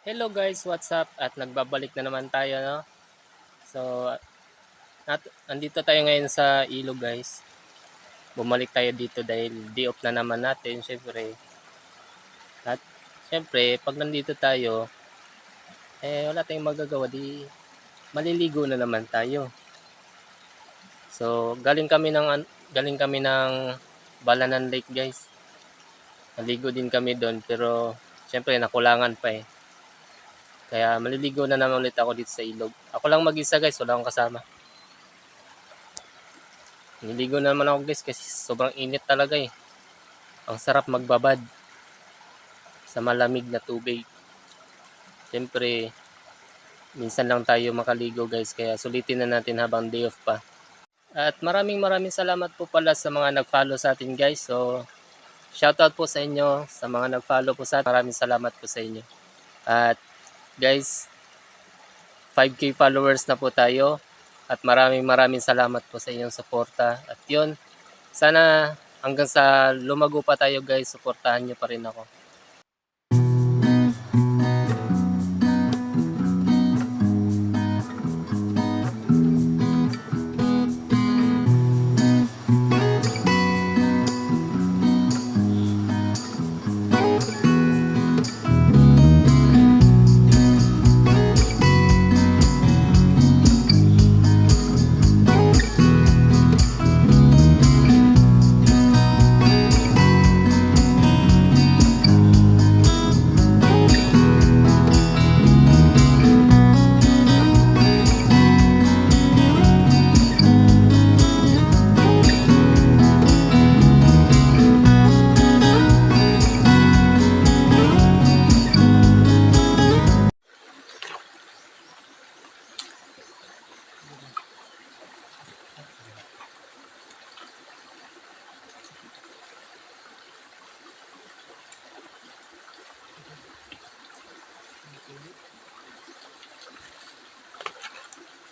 Hello guys, what's up? At nagbabalik na naman tayo, no? So, andito tayo ngayon sa ilog guys. Bumalik tayo dito dahil day off na naman natin, syempre. At syempre, pag nandito tayo, wala tayong magagawa, di maliligo na naman tayo. So, galing kami ng Balanan Lake guys. Naligo din kami doon pero syempre nakulangan pa eh. Kaya maliligo na naman ulit ako dito sa ilog. Ako lang mag-isa guys, wala akong kasama. Niligo na naman ako guys kasi sobrang init talaga eh. Ang sarap magbabad sa malamig na tubig. Siyempre, minsan lang tayo makaligo guys, kaya sulitin na natin habang day off pa. At maraming salamat po pala sa mga nag-follow sa atin guys. So, shoutout po sa inyo, sa mga nag-follow po sa atin. Maraming salamat po sa inyo. At guys, 5K followers na po tayo at maraming salamat po sa inyong suporta. At yun, sana hanggang sa lumago pa tayo guys, suportahan nyo pa rin ako.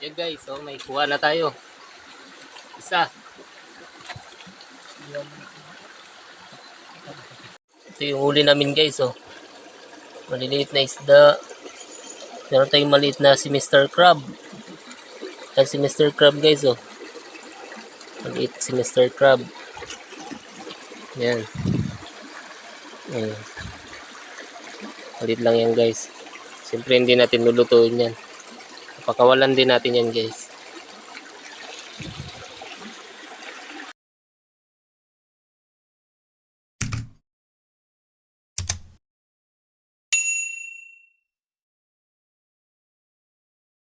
Yeah guys, so may kuha na tayo. Isa. Ito yung huli namin guys, oh. Maliliit na isda. Meron tayong maliit na si Mr. Crab. Yan si Mr. Crab guys, oh. Maliit si Mr. Crab. Yan. Ayan. Maliit lang yan guys. Siyempre hindi natin lulutuin yan. Pakawalan din natin yan guys.